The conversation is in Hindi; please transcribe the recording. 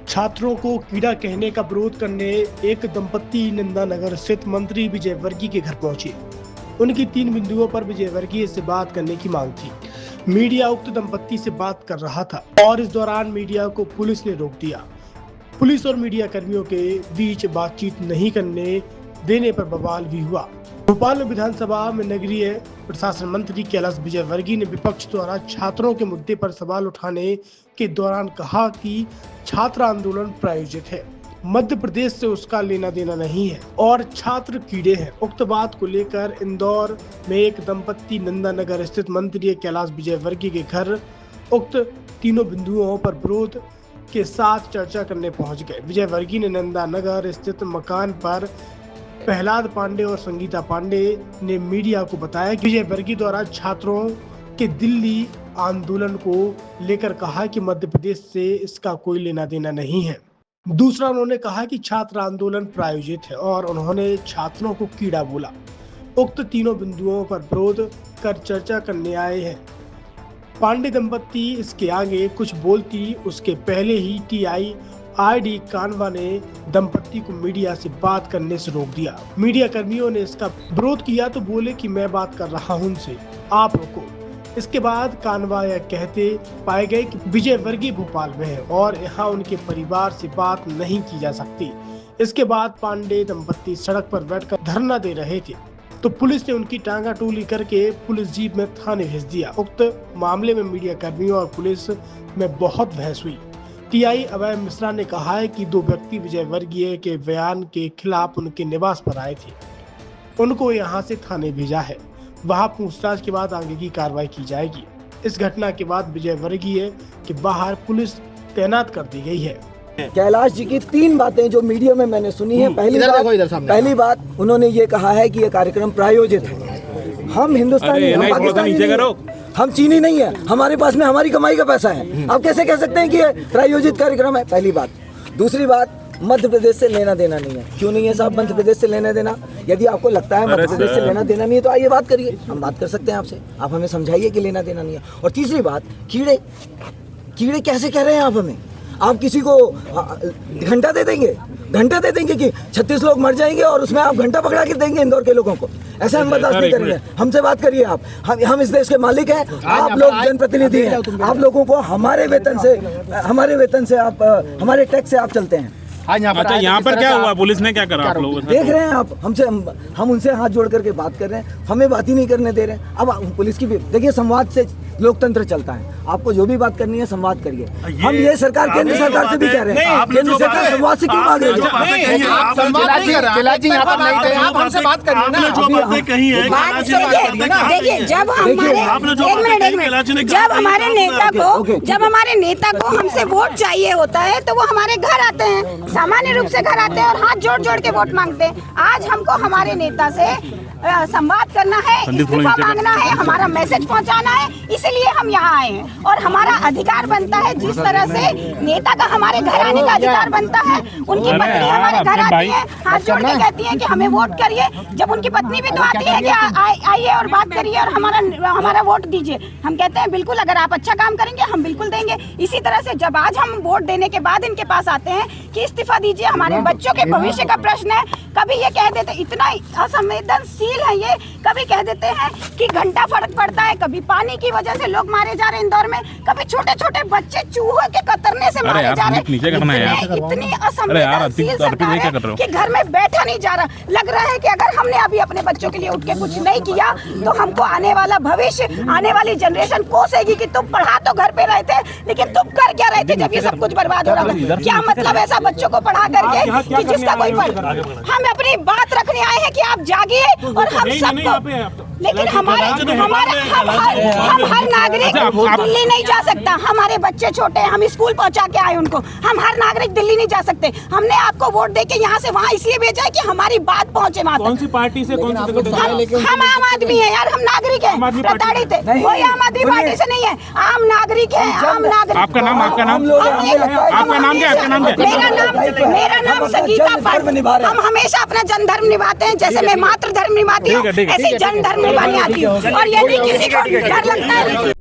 छात्रों को कीड़ा कहने का विरोध करने एक दंपत्ति नंदानगर स्थित मंत्री विजय वर्गीय के घर पहुंचे। उनकी 3 बिंदुओं पर विजय वर्गीय से बात करने की मांग थी। मीडिया उक्त दंपत्ति से बात कर रहा था और इस दौरान मीडिया को पुलिस ने रोक दिया। पुलिस और मीडिया कर्मियों के बीच बातचीत नहीं करने देने पर बवाल भी हुआ। भोपाल में विधानसभा में नगरीय प्रशासन मंत्री कैलाश विजयवर्गीय ने विपक्ष द्वारा छात्रों के मुद्दे पर सवाल उठाने के दौरान कहा कि छात्र आंदोलन प्रायोजित है, मध्य प्रदेश से उसका लेना देना नहीं है और छात्र कीड़े हैं। उक्त बात को लेकर इंदौर में एक दंपत्ति नंदानगर स्थित मंत्री कैलाश विजयवर्गीय के घर उक्त तीनों बिंदुओं पर विरोध के साथ चर्चा करने पहुंच गए। विजयवर्गीय ने नंदानगर स्थित मकान पर प्रहलाद पांडे और संगीता पांडे ने मीडिया को बताया कि विजयवर्गीय द्वारा छात्रों के दिल्ली आंदोलन को लेकर कहा कि मध्य प्रदेश से इसका कोई लेना देना नहीं है। दूसरा, उन्होंने कहा कि छात्र आंदोलन प्रायोजित है और उन्होंने छात्रों को कीड़ा बोला। उक्त तीनों बिंदुओं पर विरोध कर चर्चा करने आए हैं। पांडे दंपत्ति इसके आगे कुछ बोलती उसके पहले ही TIID कानवा ने दंपत्ति को मीडिया से बात करने से रोक दिया। मीडिया कर्मियों ने इसका विरोध किया तो बोले कि मैं बात कर रहा हूं उनसे, आप रुको। इसके बाद कानवा यह कहते पाए गए कि विजयवर्गीय भोपाल में है और यहाँ उनके परिवार से बात नहीं की जा सकती। इसके बाद पांडे दंपत्ति सड़क पर बैठकर धरना दे रहे थे तो पुलिस ने उनकी टांगा टोली करके पुलिस जीप में थाने भेज दिया। उक्त मामले में मीडिया कर्मियों और पुलिस में बहुत बहस हुई। TI अभय मिश्रा ने कहा है कि 2 व्यक्ति विजयवर्गीय के बयान के खिलाफ उनके निवास पर आए थे, उनको यहां से थाने भेजा है, वहां पूछताछ के बाद आगे की कार्रवाई की जाएगी। इस घटना के बाद विजयवर्गीय के बाहर पुलिस तैनात कर दी गई है। कैलाश जी की 3 बातें जो मीडिया में मैंने सुनी है। पहली बात उन्होंने ये कहा है कि ये कार्यक्रम प्रायोजित है। हम हिंदुस्तानी, हम पाकिस्तानी नहीं, हम चीनी नहीं है, हमारे पास में हमारी कमाई का पैसा है। आप कैसे कह सकते हैं कि ये प्रायोजित कार्यक्रम है? पहली बात। दूसरी बात, मध्य प्रदेश से लेना देना नहीं है। क्यों नहीं है साहब मध्य प्रदेश से लेना देना? यदि आपको लगता है मध्य प्रदेश से लेना देना नहीं है तो आइए बात करिए, हम बात कर सकते हैं आपसे। आप हमें समझाइए कि लेना देना नहीं है। और तीसरी बात, कीड़े कैसे कह रहे हैं आप हमें? आप किसी को घंटा दे देंगे कि 36 लोग मर जाएंगे और उसमें आप घंटा पकड़ा के देंगे इंदौर के लोगों को? ऐसा हम बर्दाश्त नहीं करेंगे। हमसे बात करिए आप। हम इस देश के मालिक हैं, आप लोग जनप्रतिनिधि हैं। आप लोगों को हमारे वेतन से आप, हमारे टैक्स से आप चलते हैं। अच्छा, यहाँ पर क्या हुआ? पुलिस ने क्या करा? आप लोग देख रहे हैं आप, हम उनसे हाथ जोड़ करके बात कर रहे हैं, हमें बात ही नहीं करने दे रहे हैं। अब पुलिस की भी देखिए, संवाद से लोकतंत्र चलता है। आपको जो भी बात करनी है संवाद करिए। हम ये सरकार, केंद्र सरकार से भी कह रहे हैं, केंद्र सरकार संवाद से क्यों मांग रही है? आप हमसे बात करिए ना। देखिए, जब हमारे नेता को हमसे वोट चाहिए होता है तो वो हमारे घर आते हैं, सामान्य रूप से घर आते हैं और हाथ जोड़ जोड़ के वोट मांगते हैं। आज हमको हमारे नेता से संवाद करना है, इस्तीफा मांगना है, हमारा मैसेज पहुंचाना है, इसलिए हम यहाँ आए हैं। और हमारा अधिकार बनता है, जिस तरह से नेता का हमारे घर आने का अधिकार बनता है। उनकी पत्नी हमारे घर आती है, हाथ जोड़ के कहती है कि हमें वोट करिए। जब उनकी पत्नी भी तो आती है कि आइए और बात करिए और हमारा वोट दीजिए। हम कहते हैं बिल्कुल, अगर आप अच्छा काम करेंगे हम बिल्कुल देंगे। इसी तरह से जब आज हम वोट देने के बाद इनके पास आते हैं कि इस्तीफा दीजिए, हमारे बच्चों के भविष्य का प्रश्न है, कभी ये कह देते, इतना असंवेदनशील है ये, कभी कह देते हैं कि घंटा फर्क पड़ता है, कभी पानी की वजह से लोग मारे जा रहे हैं इंदौर में, कभी छोटे छोटे बच्चे चूहे के कतरने से मारे जा रहे हैं। इतनी असंवेदनशील सरकार है कि घर में बैठा नहीं जा रहा। लग रहा है कि अगर हमने अभी अपने बच्चों के लिए उठ के कुछ नहीं किया तो हमको आने वाला भविष्य, आने वाली जनरेशन कोसेगी कि तुम पढ़ा तो घर पे रहे थे लेकिन तुम कर क्या रहे थे जब ये सब कुछ बर्बाद हो रहा था? क्या मतलब ऐसा बच्चों को पढ़ा करके कि जिसका कोई हम अपनी बात रखने आए हैं कि आप जागिए और हम सबको, लेकिन हम हर नागरिक दिल्ली नहीं जा सकता। हमारे बच्चे छोटे हैं, हम स्कूल पहुंचा के आए उनको। हम हर नागरिक दिल्ली नहीं जा सकते। हमने आपको वोट देके यहाँ से वहाँ इसलिए भेजा है कि हमारी बात पहुँचे वहाँ तक। कौन सी पार्टी से? हम आम आदमी है यार, हम नागरिक है, प्रताड़ित है। कोई आम आदमी पार्टी से नहीं है, आम नागरिक है, आम नागरिक। आपका नाम क्या? मेरा नाम संगीता पांडे। हम हमेशा अपना जन धर्म निभाते हैं, जैसे मैं मातृ धर्म निभाती हूँ ऐसे जन धर्म निभाने आती हूँ। और यदि किसी को डर लगता है